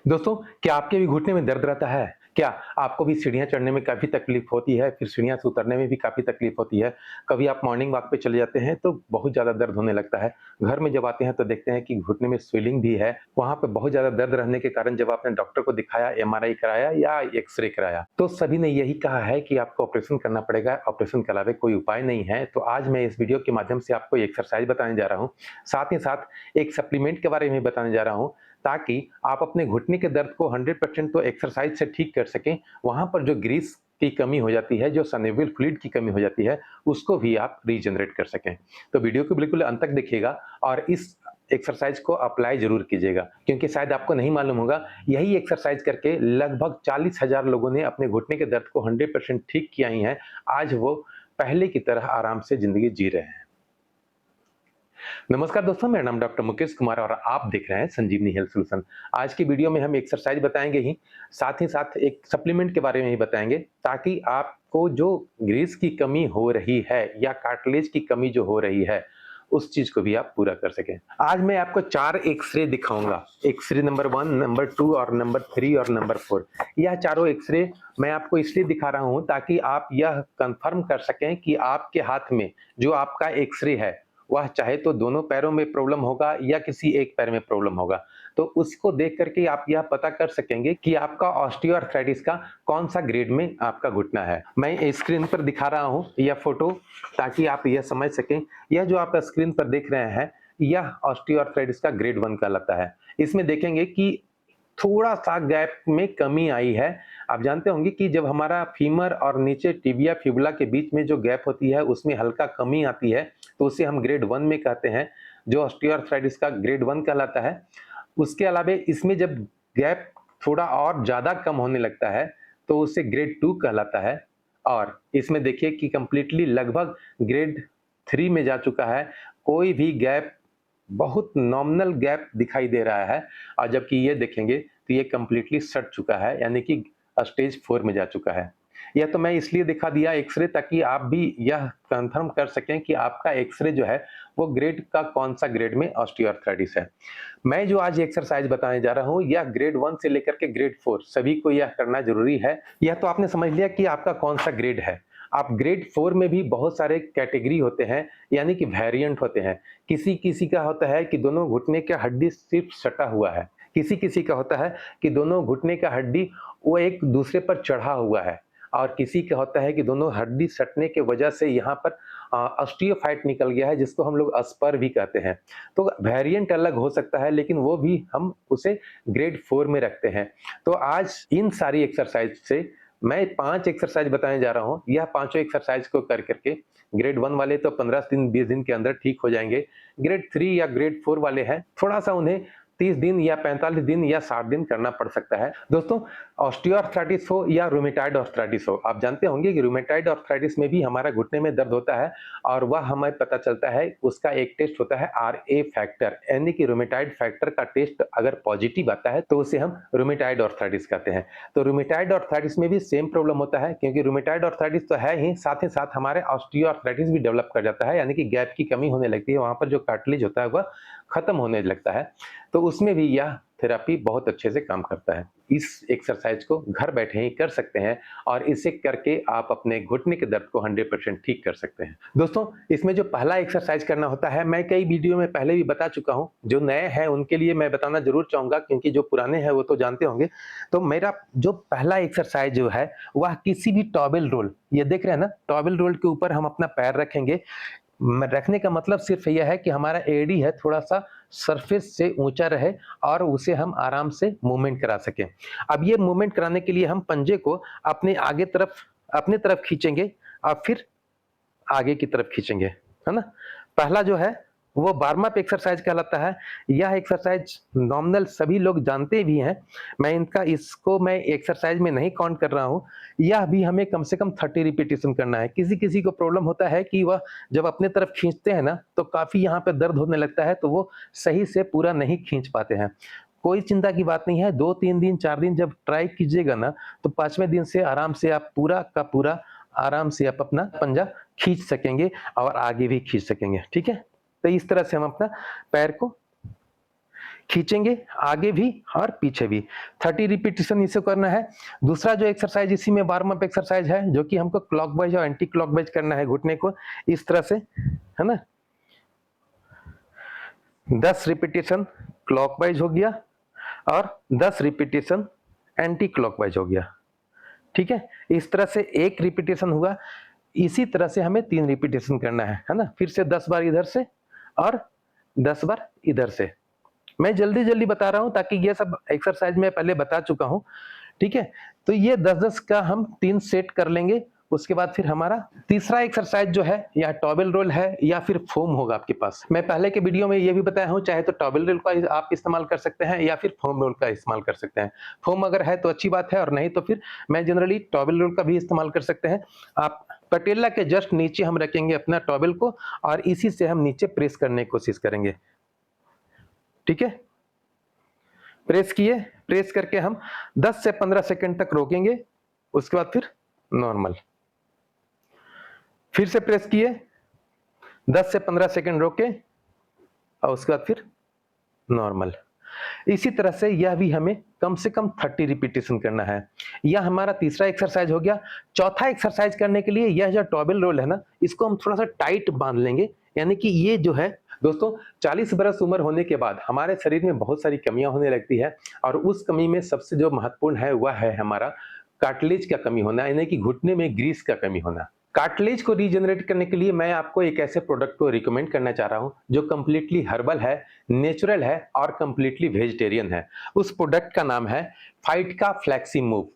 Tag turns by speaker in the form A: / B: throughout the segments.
A: दोस्तों, क्या आपके भी घुटने में दर्द रहता है? क्या आपको भी सीढ़ियाँ चढ़ने में काफ़ी तकलीफ़ होती है, फिर सीढ़ियाँ से उतरने में भी काफ़ी तकलीफ़ होती है? कभी आप मॉर्निंग वॉक पे चले जाते हैं तो बहुत ज़्यादा दर्द होने लगता है। घर में जब आते हैं तो देखते हैं कि घुटने में स्वेलिंग भी है। वहाँ पे बहुत ज़्यादा दर्द रहने के कारण जब आपने डॉक्टर को दिखाया, एमआरआई कराया या एक्स-रे कराया, तो सभी ने यही कहा है कि आपको ऑपरेशन करना पड़ेगा, ऑपरेशन के अलावा कोई उपाय नहीं है। तो आज मैं इस वीडियो के माध्यम से आपको एक्सरसाइज़ बताने जा रहा हूँ। साथ ही साथ एक सप्लीमेंट के बारे में बताने जा रहा हूँ ताकि आप अपने घुटने के दर्द को 100% तो एक्सरसाइज से ठीक कर सकें। वहाँ पर जो ग्रीस की कमी हो जाती है, जो सनेवियल फ्लूइड की कमी हो जाती है, उसको भी आप रीजनरेट कर सकें। तो वीडियो को बिल्कुल अंत तक देखिएगा और इस एक्सरसाइज को अप्लाई ज़रूर कीजिएगा, क्योंकि शायद आपको नहीं मालूम होगा, यही एक्सरसाइज करके लगभग 40,000 लोगों ने अपने घुटने के दर्द को 100% ठीक किया ही है। आज वो पहले की तरह आराम से ज़िंदगी जी रहे हैं। नमस्कार दोस्तों, मेरा नाम डॉक्टर मुकेश कुमार और आप देख रहे हैं संजीवनी हेल्थ सॉल्यूशन। आज की वीडियो में हम एक्सरसाइज बताएंगे ही साथ एक सप्लीमेंट के बारे में ही बताएंगे ताकि आपको जो ग्रीस की कमी हो रही है या कार्टिलेज की कमी जो हो रही है, उस चीज को भी आप पूरा कर सकें। आज मैं आपको 4 एक्स-रे दिखाऊंगा। एक्स-रे नंबर 1, नंबर 2 और नंबर 3 और नंबर 4। यह चारों एक्स-रे मैं आपको इसलिए दिखा रहा हूं ताकि आप यह कंफर्म कर सकें कि आपके हाथ में जो आपका एक्स-रे है वह चाहे तो दोनों पैरों में प्रॉब्लम होगा या किसी एक पैर में प्रॉब्लम होगा। तो उसको देख करके आप यह पता कर सकेंगे कि आपका ऑस्टियोआर्थराइटिस का कौन-सा ग्रेड में आपका घुटना है। मैं स्क्रीन पर दिखा रहा हूँ यह फ़ोटो ताकि आप यह समझ सकें। यह जो आप स्क्रीन पर देख रहे हैं, यह ऑस्टियोआर्थराइटिस का ग्रेड 1 कहलाता है। इसमें देखेंगे कि थोड़ा-सा गैप में कमी आई है। आप जानते होंगे कि जब हमारा फीमर और नीचे टिबिया फिबुला के बीच में जो गैप होती है, उसमें हल्का कमी आती है, तो उसे हम ग्रेड 1 में कहते हैं, जो ऑस्टियोआर्थराइटिस का ग्रेड 1 कहलाता है। उसके अलावा इसमें जब गैप थोड़ा और ज़्यादा कम होने लगता है, तो उसे ग्रेड 2 कहलाता है और इसमें देखिए कि कंप्लीटली लगभग ग्रेड 3 में जा चुका है। कोई भी गैप बहुत नॉमिनल गैप दिखाई दे रहा है और जबकि ये देखेंगे तो ये कंप्लीटली सट चुका है, यानी कि स्टेज 4 में जा चुका है। यह तो मैं इसलिए दिखा दिया एक्स-रे ताकि आप भी यह कन्फर्म कर सकें कि आपका एक्स-रे जो है वो ग्रेड का कौन-सा ग्रेड में ऑस्टियोआर्थराइटिस है। मैं जो आज एक्सरसाइज बताने जा रहा हूँ यह ग्रेड 1 से लेकर के ग्रेड 4 सभी को यह करना ज़रूरी है। यह तो आपने समझ लिया कि आपका कौन-सा ग्रेड है। आप ग्रेड 4 में भी बहुत सारे कैटेगरी होते हैं, यानी कि वेरिएंट होते हैं। किसी-किसी का होता है कि दोनों घुटने का हड्डी सिर्फ सटा हुआ है। किसी-किसी का होता है कि दोनों घुटने का हड्डी वो एक दूसरे पर चढ़ा हुआ है और किसी का होता है कि दोनों हड्डी सटने की वजह से यहाँ पर ऑस्टियोफाइट निकल गया है, जिसको हम लोग अस्पर भी कहते हैं। तो वेरिएंट अलग हो सकता है, लेकिन वो भी हम उसे ग्रेड 4 में रखते हैं। तो आज इन सारी एक्सरसाइज से मैं 5 एक्सरसाइज बताने जा रहा हूँ। यह पाँचों एक्सरसाइज को कर करके ग्रेड 1 वाले तो 15 दिन 20 दिन के अंदर ठीक हो जाएँगे। ग्रेड 3 या ग्रेड 4 वाले हैं, थोड़ा-सा उन्हें 30 दिन या 45 दिन या 60 दिन करना पड़ सकता है। दोस्तों, ऑस्टियोआर्थराइटिस हो या रूमेटॉइड आर्थराइटिस हो, आप जानते होंगे कि रूमेटॉइड आर्थराइटिस में भी हमारा घुटने में दर्द होता है और वह हमें पता चलता है, उसका एक टेस्ट होता है आरए फैक्टर, यानी कि रूमेटॉइड फैक्टर का टेस्ट अगर पॉजिटिव आता है तो उसे हम रूमेटॉइड आर्थराइटिस कहते हैं। तो रूमेटॉइड आर्थराइटिस में भी सेम प्रॉब्लम होता है, क्योंकि रूमेटॉइड आर्थराइटिस तो है ही साथ हमारे ऑस्टियोआर्थराइटिस भी डेवलप कर जाता है, यानी कि गैप की कमी होने लगती है, वहाँ पर जो कार्टिलेज होता है वह खत्म होने लगता है। तो उसमें भी यह थेरेपी बहुत अच्छे से काम करता है। इस एक्सरसाइज को घर बैठे ही कर सकते हैं और इसे करके आप अपने घुटने के दर्द को 100% ठीक कर सकते हैं। दोस्तों, इसमें जो पहला एक्सरसाइज करना होता है, मैं कई वीडियो में पहले भी बता चुका हूँ। जो नए हैं उनके लिए मैं बताना ज़रूर चाहूँगा, क्योंकि जो पुराने हैं वो तो जानते होंगे। तो मेरा जो पहला एक्सरसाइज जो है वह किसी भी टॉवेल रोल, ये देख रहे हैं ना, टॉवेल रोल के ऊपर हम अपना पैर रखेंगे। रखने का मतलब सिर्फ यह है कि हमारा एडी है थोड़ा-सा सरफेस से ऊँचा रहे और उसे हम आराम से मूवमेंट करा सकें। अब ये मूवमेंट कराने के लिए हम पंजे को अपने तरफ खींचेंगे और फिर आगे की तरफ खींचेंगे, है ना? पहला जो है वो वार्म अप एक्सरसाइज कहलाता है। यह एक्सरसाइज नॉमिनल सभी लोग जानते भी हैं। इसको मैं एक्सरसाइज में नहीं काउंट कर रहा हूँ। यह भी हमें कम से कम 30 रिपीटेशन करना है। किसी-किसी को प्रॉब्लम होता है कि वह जब अपने तरफ खींचते हैं ना, तो काफ़ी यहाँ पे दर्द होने लगता है, तो वो सही से पूरा नहीं खींच पाते हैं। कोई चिंता की बात नहीं है, 2-3 दिन, 4 दिन जब ट्राई कीजिएगा ना, तो 5वें दिन से आराम से आप पूरा का पूरा आराम से आप अपना पंजा खींच सकेंगे और आगे भी खींच सकेंगे, ठीक है? तो इस तरह से हम अपना पैर को खींचेंगे आगे भी और पीछे भी। 30 रिपीटेशन इसे करना है। दूसरा जो एक्सरसाइज इसी में वार्म अप एक्सरसाइज है, जो कि हमको क्लॉकवाइज और एंटी क्लॉकवाइज करना है घुटने को इस तरह से, है ना। 10 रिपीटेशन क्लॉकवाइज हो गया और 10 रिपीटेशन एंटी क्लॉकवाइज हो गया। ठीक है, इस तरह से एक रिपीटेशन हुआ। इसी तरह से हमें 3 रिपीटेशन करना है ना। फिर से 10 बार इधर से और 10 बार इधर से। मैं जल्दी जल्दी बता रहा हूं ताकि ये सब एक्सरसाइज मैं पहले बता चुका हूं। ठीक है, तो ये 10-10 का हम 3 सेट कर लेंगे। उसके बाद फिर हमारा तीसरा एक्सरसाइज जो है या टॉवेल रोल है या फिर फोम होगा आपके पास। मैं पहले के वीडियो में ये भी बताया हूं, चाहे तो टॉवेल रोल का आप इस्तेमाल कर सकते हैं या फिर फोम रोल का इस्तेमाल कर सकते हैं। फोम अगर है तो अच्छी बात है, और नहीं तो फिर मैं जनरली टॉवेल रोल का भी इस्तेमाल कर सकते हैं। आप पटेला के जस्ट नीचे हम रखेंगे अपना टॉवेल को और इसी से हम नीचे प्रेस करने की कोशिश करेंगे। ठीक है, प्रेस किए, प्रेस करके हम 10 से 15 सेकंड तक रोकेंगे। उसके बाद फिर नॉर्मल, फिर से प्रेस किए, 10 से 15 सेकंड रोके और उसके बाद फिर नॉर्मल। इसी तरह से यह भी हमें कम से कम 30 रिपीटेशन करना है। यह हमारा तीसरा एक्सरसाइज हो गया। चौथा एक्सरसाइज करने के लिए यह जो टॉवेल रोल है ना, इसको हम थोड़ा सा टाइट बांध लेंगे। यानी कि ये जो है दोस्तों, 40 बरस उम्र होने के बाद हमारे शरीर में बहुत सारी कमियां होने लगती है, और उस कमी में सबसे जो महत्वपूर्ण है वह है हमारा कार्टिलेज का कमी होना, यानी कि घुटने में ग्रीस का कमी होना। कार्टिलेज को रीजनरेट करने के लिए मैं आपको एक ऐसे प्रोडक्ट को रिकमेंड करना चाह रहा हूं जो कंप्लीटली हर्बल है, नेचुरल है और कंप्लीटली वेजिटेरियन है। उस प्रोडक्ट का नाम है फाइटका फ्लैक्सी मूव।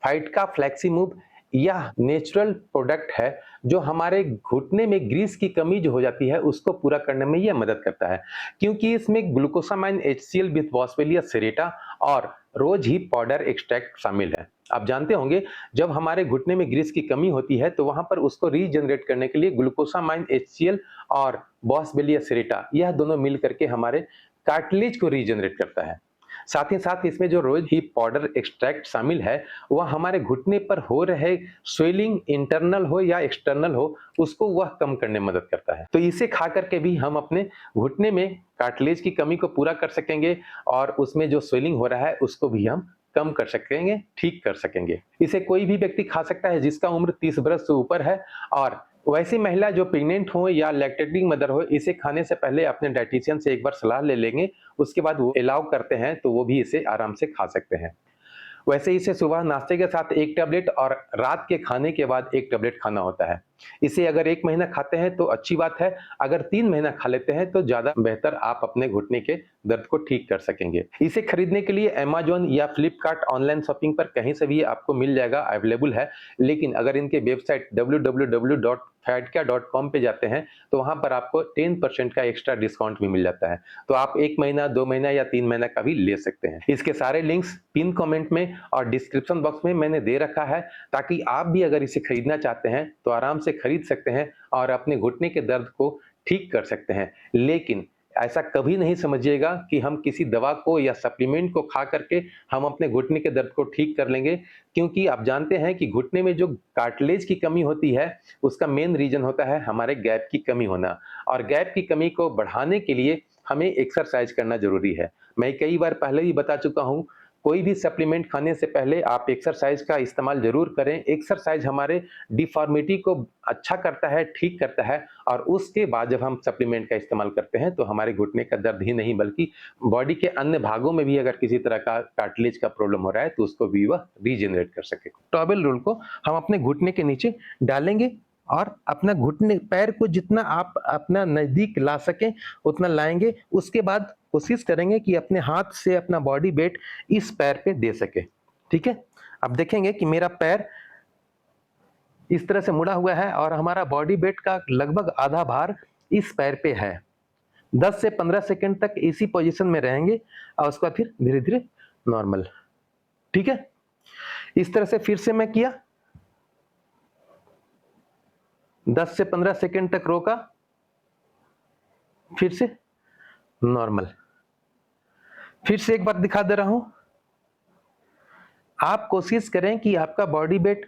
A: फाइटका फ्लैक्सी मूव यह नेचुरल प्रोडक्ट है जो हमारे घुटने में ग्रीस की कमी जो हो जाती है उसको पूरा करने में यह मदद करता है, क्योंकि इसमें ग्लूकोसामाइन HCl विद बॉस्वेलिया सेरेटा और रोज हिप पाउडर एक्सट्रैक्ट शामिल है। आप जानते होंगे, जब हमारे घुटने में ग्रीस की कमी होती है तो वहां पर उसको रीजनरेट करने के लिए ग्लूकोसामाइन HCl और बॉस्वेलिया सेरेटा यह दोनों मिल करके हमारे कार्टिलेज को रीजनरेट करता है। साथ ही साथ इसमें जो रोज हिप पाउडर एक्सट्रैक्ट शामिल है वह हमारे घुटने पर हो रहे स्वेलिंग, इंटरनल हो या एक्सटर्नल हो, उसको वह कम करने में मदद करता है। तो इसे खा करके भी हम अपने घुटने में कार्टिलेज की कमी को पूरा कर सकेंगे और उसमें जो स्वेलिंग हो रहा है उसको भी हम कम कर सकेंगे, ठीक कर सकेंगे। इसे कोई भी व्यक्ति खा सकता है जिसका उम्र 30 वर्ष से ऊपर है, और वैसी महिला जो प्रेग्नेंट हो या लैक्टेटिंग मदर हो, इसे खाने से पहले अपने डाइटिशियन से एक बार सलाह ले लेंगे। उसके बाद वो अलाउ करते हैं तो वो भी इसे आराम से खा सकते हैं। वैसे इसे सुबह नाश्ते के साथ 1 टैबलेट और रात के खाने के बाद 1 टैबलेट खाना होता है। इसे अगर 1 महीना खाते हैं तो अच्छी बात है, अगर 3 महीना खा लेते हैं तो ज़्यादा बेहतर, आप अपने घुटने के दर्द को ठीक कर सकेंगे। इसे खरीदने के लिए अमेज़न या फ्लिपकार्ट ऑनलाइन शॉपिंग पर कहीं से भी आपको मिल जाएगा, अवेलेबल है। लेकिन अगर इनके वेबसाइट www.faidka.com पे जाते हैं तो वहाँ पर आपको 10% का एक्स्ट्रा डिस्काउंट भी मिल जाता है। तो आप 1 महीना, 2 महीना या 3 महीना का भी ले सकते हैं। इसके सारे लिंक्स पिन कमेंट में और डिस्क्रिप्शन बॉक्स में मैंने दे रखा है, ताकि आप भी अगर इसे खरीदना चाहते हैं तो आराम से खरीद सकते हैं और अपने घुटने के दर्द को ठीक कर सकते हैं। लेकिन ऐसा कभी नहीं समझिएगा कि हम किसी दवा को या सप्लीमेंट को खा करके हम अपने घुटने के दर्द को ठीक कर लेंगे, क्योंकि आप जानते हैं कि घुटने में जो कार्टिलेज की कमी होती है उसका मेन रीजन होता है हमारे गैप की कमी होना, और गैप की कमी को बढ़ाने के लिए हमें एक्सरसाइज करना जरूरी है। मैं कई बार पहले ही बता चुका हूं, कोई भी सप्लीमेंट खाने से पहले आप एक्सरसाइज का इस्तेमाल जरूर करें। एक्सरसाइज हमारे डिफॉर्मिटी को अच्छा करता है, ठीक करता है, और उसके बाद जब हम सप्लीमेंट का इस्तेमाल करते हैं तो हमारे घुटने का दर्द ही नहीं बल्कि बॉडी के अन्य भागों में भी अगर किसी तरह का कार्टिलेज का प्रॉब्लम हो रहा है तो उसको भी वह रीजनरेट कर सके। टॉवेल रोल को हम अपने घुटने के नीचे डालेंगे और अपना घुटने, पैर को जितना आप अपना नजदीक ला सकें उतना लाएंगे। उसके बाद कोशिश करेंगे कि अपने हाथ से अपना बॉडी वेट इस पैर पे दे सके। ठीक है, अब देखेंगे कि मेरा पैर इस तरह से मुड़ा हुआ है और हमारा बॉडी वेट का लगभग आधा भार इस पैर पे है। 10 से 15 सेकंड तक इसी पोजीशन में रहेंगे और उसके बाद फिर धीरे धीरे नॉर्मल। ठीक है, इस तरह से फिर से मैं किया, 10 से 15 सेकंड तक रोका, फिर से नॉर्मल। फिर से एक बार दिखा दे रहा हूं। आप कोशिश करें कि आपका बॉडी वेट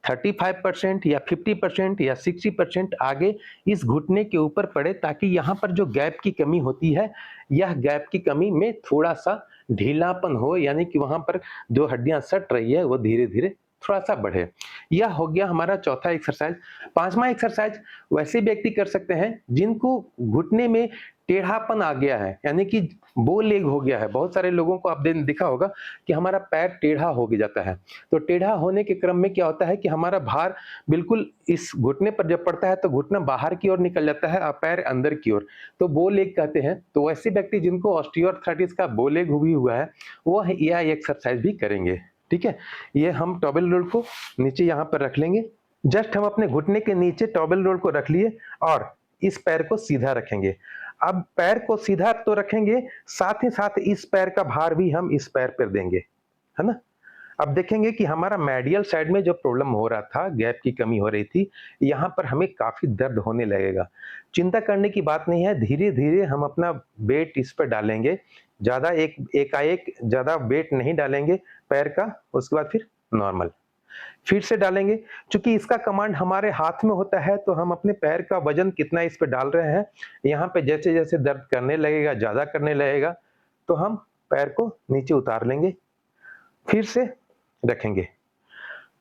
A: 35% या 50% या 60% आगे इस घुटने के ऊपर पड़े, ताकि यहाँ पर जो गैप की कमी होती है, यह गैप की कमी में थोड़ा-सा ढीलापन हो, यानी कि वहाँ पर जो हड्डियाँ सट रही है वो धीरे-धीरे थोड़ा-सा बढ़े। यह हो गया हमारा चौथा एक्सरसाइज। 5वां एक्सरसाइज वैसे व्यक्ति कर सकते हैं जिनको घुटने में टेढ़ापन आ गया है, यानी कि बो लेग हो गया है। बहुत सारे लोगों को आप देखा होगा कि हमारा पैर टेढ़ा हो के जाता है। तो टेढ़ा होने के क्रम में क्या होता है कि हमारा भार बिल्कुल इस घुटने पर जब पड़ता है तो घुटना बाहर की ओर निकल जाता है और पैर अंदर की ओर, तो बो लेग कहते हैं। तो वैसे व्यक्ति जिनको ऑस्टियोआर्थराइटिस का बो लेग भी हुआ है, वह यह एक्सरसाइज भी करेंगे। ठीक है, ये हम टॉवेल रोल को नीचे यहाँ पर रख लेंगे। जस्ट हम अपने घुटने के नीचे टॉवेल रोल को रख लिए और इस पैर को सीधा रखेंगे। अब पैर को सीधा तो रखेंगे, साथ ही साथ इस पैर का भार भी हम इस पैर पर देंगे, है ना। अब देखेंगे कि हमारा मेडियल साइड में जो प्रॉब्लम हो रहा था, गैप की कमी हो रही थी, यहाँ पर हमें काफी दर्द होने लगेगा। चिंता करने की बात नहीं है, धीरे-धीरे हम अपना वेट इस पर डालेंगे। ज़्यादा एकाएक ज़्यादा वेट नहीं डालेंगे पैर का, उसके बाद फिर नॉर्मल। फिर से डालेंगे, चूंकि इसका कमांड हमारे हाथ में होता है, तो हम अपने पैर का वजन कितना इस पे डाल रहे हैं, यहाँ पे जैसे जैसे दर्द करने लगेगा, ज्यादा करने लगेगा, तो हम पैर को नीचे उतार लेंगे, फिर से रखेंगे।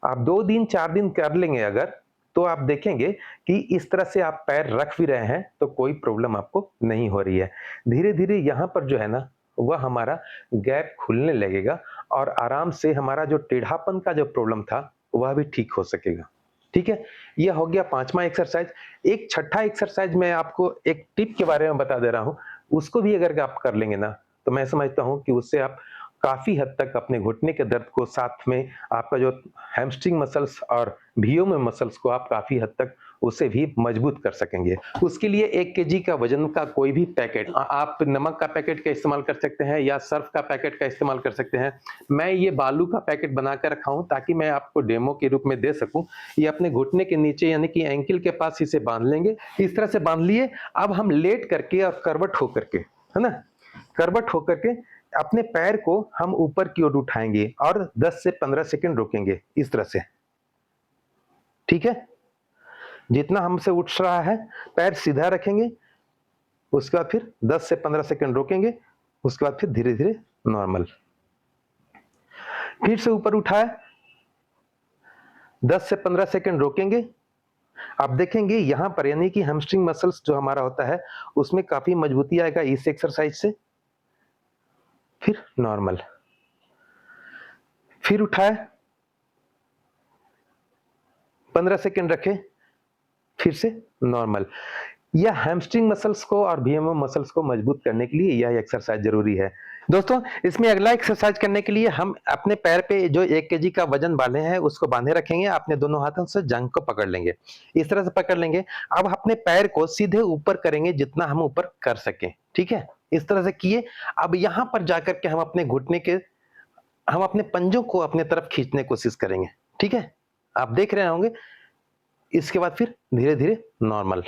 A: आप 2 दिन 4 दिन कर लेंगे अगर, तो आप देखेंगे कि इस तरह से आप पैर रख भी रहे हैं तो कोई प्रॉब्लम आपको नहीं हो रही है। धीरे धीरे यहाँ पर जो है ना, वह हमारा गैप खुलने लगेगा और आराम से हमारा जो टेढ़ापन का जो प्रॉब्लम था वह भी ठीक हो सकेगा। ठीक है, यह हो गया 5वां एक्सरसाइज। एक छठा एक्सरसाइज मैं आपको एक टिप के बारे में बता दे रहा हूँ, उसको भी अगर आप कर लेंगे ना, तो मैं समझता हूँ कि उससे आप काफी हद तक अपने घुटने के दर्द को, साथ में आपका जो हैमस्ट्रिंग मसल्स और VMO मसल्स को आप काफी हद तक उसे भी मजबूत कर सकेंगे। उसके लिए 1 केजी का वजन का कोई भी पैकेट, आप नमक का पैकेट का इस्तेमाल कर सकते हैं या सर्फ का पैकेट का इस्तेमाल कर सकते हैं। मैं ये बालू का पैकेट बना कर रखा हूं ताकि मैं आपको डेमो के रूप में दे सकूं। ये अपने घुटने के नीचे यानी कि एंकल के पास इसे बांध लेंगे। इस तरह से बांध लिए। अब हम लेट करके और करवट होकर के, है ना, करवट होकर के अपने पैर को हम ऊपर की ओर उठाएंगे और 10 से 15 सेकंड रोकेंगे इस तरह से। ठीक है, जितना हमसे उठ रहा है पैर सीधा रखेंगे, उसके बाद फिर 10 से 15 सेकंड रोकेंगे, उसके बाद फिर धीरे धीरे नॉर्मल। फिर से ऊपर उठाए, 10 से 15 सेकंड रोकेंगे। आप देखेंगे यहां पर यानी कि हैमस्ट्रिंग मसल्स जो हमारा होता है उसमें काफी मजबूती आएगा इस एक्सरसाइज से। फिर नॉर्मल, फिर उठाए, 15 सेकंड रखे, फिर से नॉर्मल। यह हैमस्ट्रिंग मसल्स को और VMO मसल्स को मजबूत करने के लिए यह एक्सरसाइज जरूरी है। दोस्तों, इसमें अगला एक्सरसाइज करने के लिए हम अपने पैर पे जो 1 केजी का वजन बांधे हैं उसको बांधे रखेंगे, अपने दोनों हाथों से जंग को पकड़ लेंगे, इस तरह से पकड़ लेंगे। अब अपने पैर को सीधे ऊपर करेंगे जितना हम ऊपर कर सकें। ठीक है, इस तरह से किए। अब यहां पर जाकर के हम अपने घुटने के, हम अपने पंजों को अपने तरफ खींचने की कोशिश करेंगे। ठीक है, आप देख रहे होंगे। इसके बाद फिर धीरे धीरे नॉर्मल,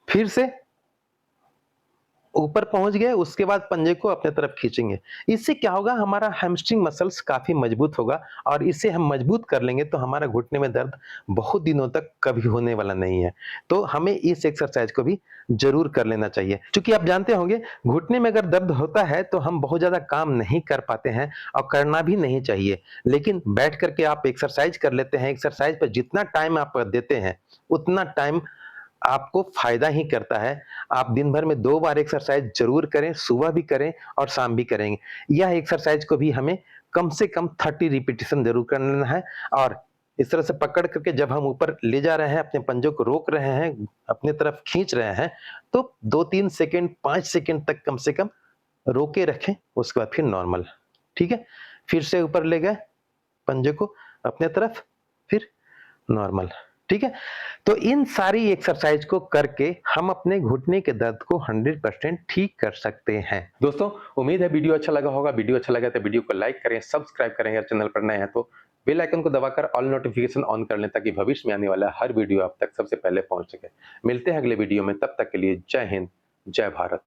A: फिर से ऊपर पहुंच गए, उसके बाद पंजे को अपने तरफ खींचेंगे। इससे क्या होगा, हमारा हैमस्ट्रिंग मसल्स काफी मजबूत होगा और इसे हम मजबूत कर लेंगे तो हमारा घुटने में दर्द बहुत दिनों तक कभी होने वाला नहीं है। तो हमें इस एक्सरसाइज को भी जरूर कर लेना चाहिए। क्योंकि आप जानते होंगे घुटने में अगर दर्द होता है तो हम बहुत ज्यादा काम नहीं कर पाते हैं और करना भी नहीं चाहिए। लेकिन बैठ करके आप एक्सरसाइज कर लेते हैं, एक्सरसाइज पर जितना टाइम आप देते हैं उतना टाइम आपको फायदा ही करता है। आप दिन भर में 2 बार एक्सरसाइज जरूर करें, सुबह भी करें और शाम भी करेंगे। यह एक्सरसाइज को भी हमें कम से कम 30 रिपीटिशन जरूर करना है। और इस तरह से पकड़ करके जब हम ऊपर ले जा रहे हैं, अपने पंजों को रोक रहे हैं, अपने तरफ खींच रहे हैं, तो 2-3 सेकंड, 5 सेकंड तक कम से कम रोके रखें, उसके बाद फिर नॉर्मल। ठीक है, फिर से ऊपर ले गए पंजे को अपने तरफ, फिर नॉर्मल। ठीक है, तो इन सारी एक्सरसाइज को करके हम अपने घुटने के दर्द को 100% ठीक कर सकते हैं। दोस्तों, उम्मीद है वीडियो अच्छा लगा होगा। वीडियो अच्छा लगा तो वीडियो को लाइक करें, सब्सक्राइब करें, अगर चैनल पर नए हैं तो बेल आइकन को दबाकर ऑल नोटिफिकेशन ऑन कर लें ताकि भविष्य में आने वाला हर वीडियो आप तक सबसे पहले पहुंच सके। मिलते हैं अगले वीडियो में, तब तक के लिए जय हिंद, जय भारत।